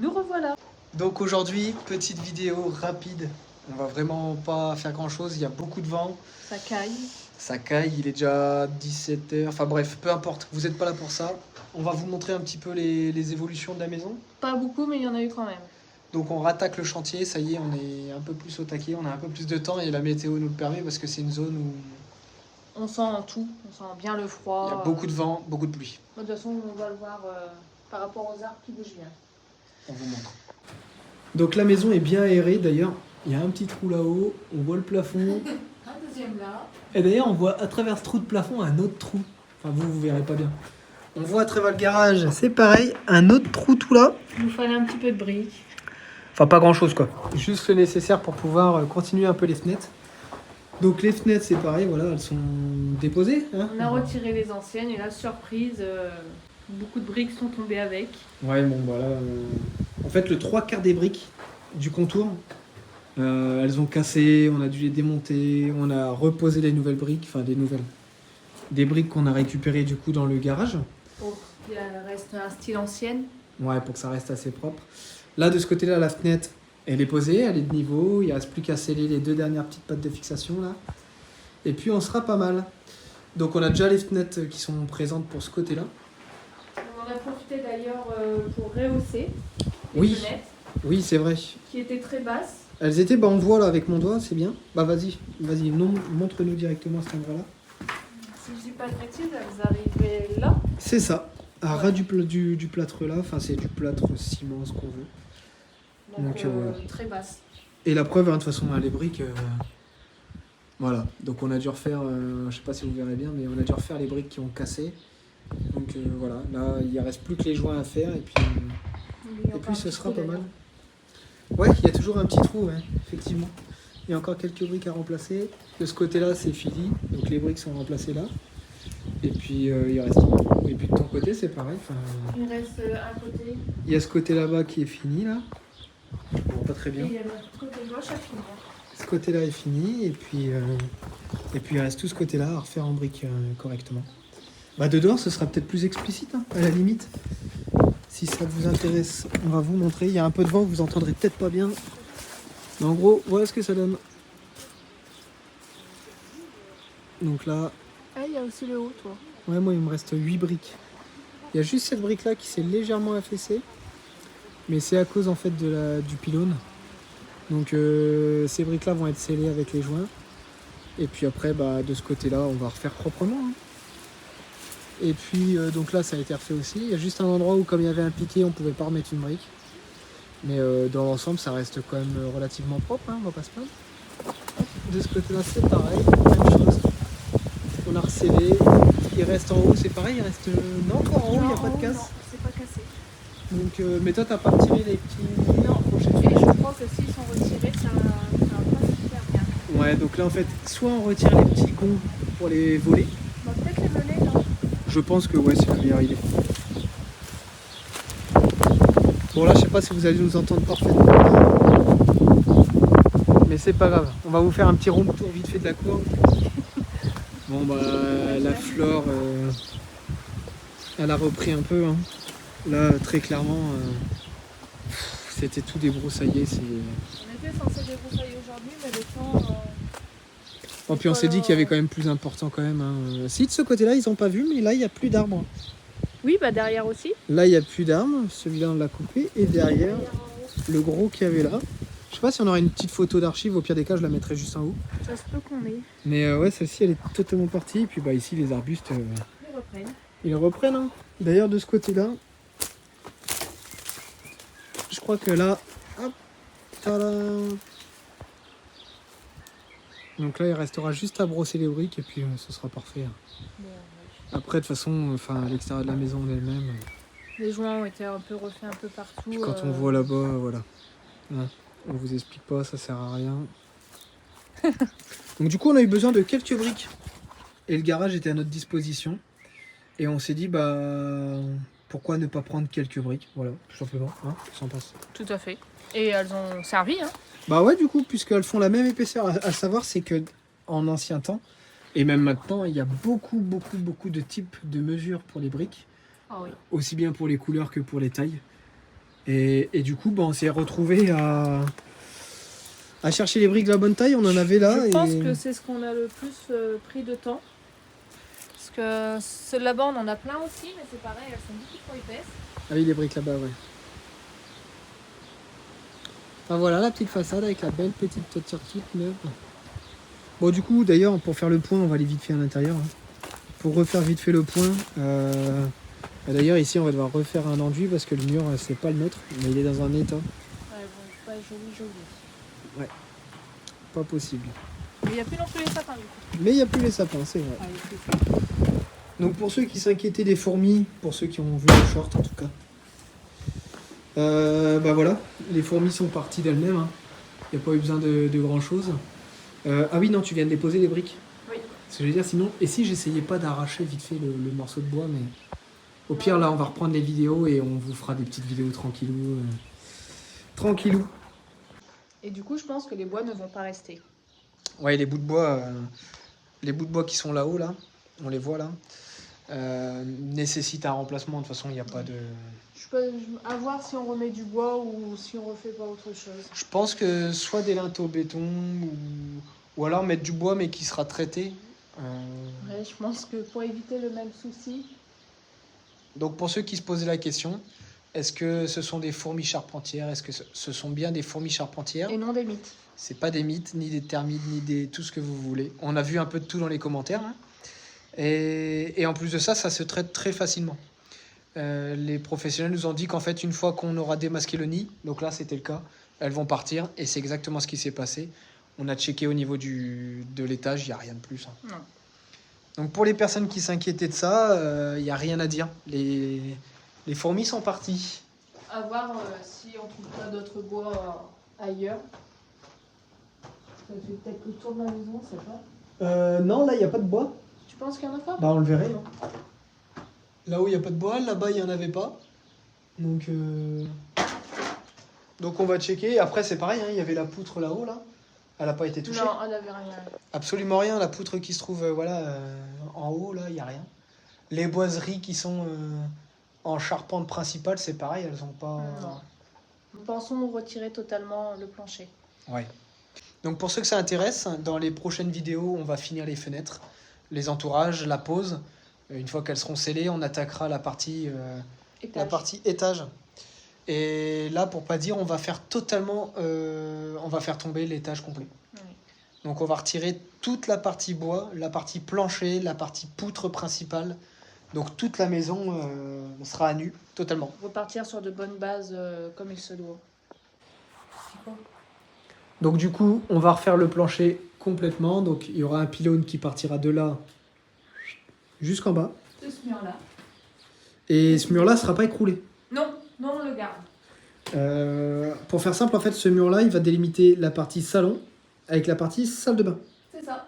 Nous revoilà. Donc aujourd'hui, petite vidéo rapide. On va vraiment pas faire grand chose, il y a beaucoup de vent. Ça caille. Ça caille, il est déjà 17h. Enfin bref, peu importe, vous n'êtes pas là pour ça. On va vous montrer un petit peu les évolutions de la maison. Pas beaucoup, mais il y en a eu quand même. Donc on rattaque le chantier, ça y est, on est un peu plus au taquet, on a un peu plus de temps et la météo nous le permet parce que c'est une zone où On sent tout, on sent bien le froid. il y a beaucoup de vent, beaucoup de pluie. De toute façon, on va le voir par rapport aux arbres qui bougent bien. On vous montre. Donc la maison est bien aérée d'ailleurs. Il y a un petit trou là-haut, on voit le plafond. Un deuxième là. Et d'ailleurs on voit à travers ce trou de plafond un autre trou. Enfin vous verrez pas bien. On voit à travers le garage, c'est pareil, un autre trou tout là. Il nous fallait un petit peu de briques. Enfin pas grand chose quoi. Juste le nécessaire pour pouvoir continuer un peu les fenêtres. Donc les fenêtres c'est pareil, voilà, elles sont déposées. Hein. On a retiré les anciennes et là, surprise, beaucoup de briques sont tombées avec. Ouais bon voilà. En fait le 3/4 des briques du contour, elles ont cassé, on a dû les démonter, on a reposé les nouvelles briques, enfin des nouvelles. Des briques qu'on a récupérées du coup dans le garage. Oh, il reste un style ancienne. Ouais, pour que ça reste assez propre. Là, de ce côté-là, la fenêtre, elle est posée, elle est de niveau. Il ne reste plus qu'à sceller les deux dernières petites pattes de fixation là. Et puis, on sera pas mal. Donc, on a déjà les fenêtres qui sont présentes pour ce côté-là. On en a profité d'ailleurs pour rehausser les Oui. fenêtres Oui, c'est vrai. qui étaient très basses. Elles étaient, bah, on voit là avec mon doigt, c'est bien. Bah, vas-y, montre-nous directement cet endroit-là. Si je dis pas de bêtises, elles arrivaient là. C'est ça. À ras du plâtre là, enfin, c'est du plâtre ciment, ce qu'on veut. Donc, voilà. très basses. Et la preuve, hein, de toute façon, les briques, voilà. Donc on a dû refaire, je sais pas si vous verrez bien, mais on a dû refaire les briques qui ont cassé. Donc voilà, là il ne reste plus que les joints à faire et puis ce sera pas mal. Ouais, il y a toujours un petit trou, ouais, effectivement. Il y a encore quelques briques à remplacer. De ce côté-là, c'est fini, donc les briques sont remplacées là. Et puis il reste. Et puis de ton côté, c'est pareil. Il reste un côté. Il y a ce côté là-bas qui est fini là. Bon, pas très bien. Et il y a le côté gauche à finir. Ce côté-là est fini et puis il reste tout ce côté-là à refaire en briques correctement. Bah de dehors, ce sera peut-être plus explicite, hein, à la limite. Si ça vous intéresse, on va vous montrer. Il y a un peu de vent, vous entendrez peut-être pas bien. Mais en gros, voilà ce que ça donne. Donc là, Ah, il y a aussi le haut, toi. ouais, moi il me reste 8 briques. Il y a juste cette brique-là qui s'est légèrement affaissée. Mais c'est à cause en fait du pylône. Donc ces briques-là vont être scellées avec les joints. Et puis après, bah, de ce côté-là, on va refaire proprement. Hein. Et puis donc là, ça a été refait aussi. Il y a juste un endroit où comme il y avait un piqué, on ne pouvait pas remettre une brique. Mais dans l'ensemble, ça reste quand même relativement propre, hein, on va pas se plaindre. De ce côté-là, c'est pareil, même chose. On a rescellé. Il reste en haut, c'est pareil, il reste... Non, encore en haut, il n'y a pas de casse. Non, c'est pas cassé. Donc, mais toi, t'as pas retiré les petits... Non, et je crois que s'ils sont retirés, ça va pas super bien. Ouais, donc là, en fait, soit on retire les petits gonds pour les voler. On va peut-être les voler, non? Je pense que ouais, c'est la meilleure idée. Bon là, je sais pas si vous allez nous entendre parfaitement. Mais c'est pas grave. On va vous faire un petit rond tour vite fait de la cour. Bon bah la flore, elle a repris un peu. Hein. Là, très clairement, c'était tout débroussaillé. On était censé débroussailler aujourd'hui, mais le temps... Bon, puis on s'est dit qu'il y avait quand même plus important quand même. Hein. Si de ce côté-là, ils n'ont pas vu, mais là, il n'y a plus d'arbres. Oui, bah derrière aussi. Là, il n'y a plus d'arbres. Celui-là, on l'a coupé. Et derrière, le gros qu'il y avait là. Je sais pas si on aura une petite photo d'archive. Au pire des cas, je la mettrai juste en haut. Ça se peut qu'on ait. Mais ouais, celle-ci, elle est totalement partie. Et puis bah ici, les arbustes, Ils reprennent. ils reprennent. Hein. D'ailleurs, de ce côté-là, je crois que là... Hop, tadam. Donc là, il restera juste à brosser les briques. Et puis, ce sera parfait. Hein. Bon, Après, de toute façon, à l'extérieur de la maison en elle-même... les joints ont été un peu refaits un peu partout. Puis quand on voit là-bas, voilà. Hein, on vous explique pas, ça sert à rien. Donc du coup, on a eu besoin de quelques briques. Et le garage était à notre disposition. Et on s'est dit, bah, pourquoi ne pas prendre quelques briques? Voilà, tout simplement. Hein, sans passe. Tout à fait. Et elles ont servi, hein. Bah ouais, du coup, puisqu'elles font la même épaisseur. À savoir, c'est que en ancien temps, et même maintenant, il y a beaucoup de types de mesures pour les briques. Ah oui. Aussi bien pour les couleurs que pour les tailles. Et du coup, on s'est retrouvé à chercher les briques de la bonne taille. On en avait là. Je pense que c'est ce qu'on a le plus pris de temps. Parce que ceux là-bas, on en a plein aussi, mais c'est pareil, elles sont beaucoup trop épaisses. Ah oui, les briques là-bas, ouais. Enfin voilà la petite façade avec la belle petite toiture toute neuve. Bon, du coup, d'ailleurs, pour faire le point, on va aller vite fait à l'intérieur. Pour refaire vite fait le point, d'ailleurs, ici, on va devoir refaire un enduit parce que le mur, c'est pas le nôtre, mais il est dans un état. Ouais, bon, pas joli. Ouais, pas possible. Mais il n'y a plus non plus les sapins, du coup. Mais il n'y a plus les sapins, c'est vrai. Ah, il y a plus ça. Donc, pour ceux qui s'inquiétaient des fourmis, pour ceux qui ont vu le short en tout cas, voilà, les fourmis sont parties d'elles-mêmes. Hein. Il n'y a pas eu besoin de grand chose. Ah oui, non, tu viens de déposer les briques. Oui. Ce que je veux dire, sinon, et si j'essayais pas d'arracher vite fait le morceau de bois, mais au pire, là, on va reprendre les vidéos et on vous fera des petites vidéos tranquillou. Tranquillou. Et du coup, je pense que les bois ne vont pas rester. Ouais, les bouts de bois qui sont là-haut, là, on les voit là, nécessitent un remplacement. De toute façon, il n'y a pas de... Je peux à voir si on remet du bois ou si on refait pas autre chose. Je pense que soit des linteaux béton ou alors mettre du bois mais qui sera traité. Ouais, je pense que pour éviter le même souci. Donc pour ceux qui se posaient la question, est-ce que ce sont des fourmis charpentières? Est-ce que ce sont bien des fourmis charpentières? Et non des mythes. C'est pas des mythes, ni des termites, ni des tout ce que vous voulez. On a vu un peu de tout dans les commentaires. Hein. Et en plus de ça, ça se traite très facilement. Les professionnels nous ont dit qu'en fait, une fois qu'on aura démasqué le nid, donc là c'était le cas, elles vont partir et c'est exactement ce qui s'est passé. On a checké au niveau de l'étage, il n'y a rien de plus. Hein. Non. Donc pour les personnes qui s'inquiétaient de ça, il n'y a rien à dire. Les fourmis sont parties. À voir si on trouve pas d'autres bois ailleurs. Ça fait peut-être le tour de la maison, c'est pas. Non, là il n'y a pas de bois. Tu penses qu'il y en a pas? Bah on le verrait. Hein. Là où il n'y a pas de bois, là-bas il n'y en avait pas. Donc on va checker. Après c'est pareil, hein, il y avait la poutre là-haut là. Elle n'a pas été touchée. Non, elle n'avait rien. Absolument rien. La poutre qui se trouve en haut là, il n'y a rien. Les boiseries qui sont en charpente principale, c'est pareil, elles n'ont pas... Non. Nous pensons retirer totalement le plancher. Ouais. Donc pour ceux que ça intéresse, dans les prochaines vidéos, on va finir les fenêtres, les entourages, la pose. Une fois qu'elles seront scellées, on attaquera la partie étage. Et là, pour pas dire, on va faire totalement... on va faire tomber l'étage complet. Oui. Donc on va retirer toute la partie bois, la partie plancher, la partie poutre principale. Donc toute la maison sera à nu, totalement. Repartir sur de bonnes bases comme il se doit. Donc du coup, on va refaire le plancher complètement. Donc il y aura un pylône qui partira de là jusqu'en bas. De ce mur-là. Et ce mur-là ne sera pas écroulé. Non, on le garde. Pour faire simple, en fait, ce mur-là, il va délimiter la partie salon avec la partie salle de bain. C'est ça.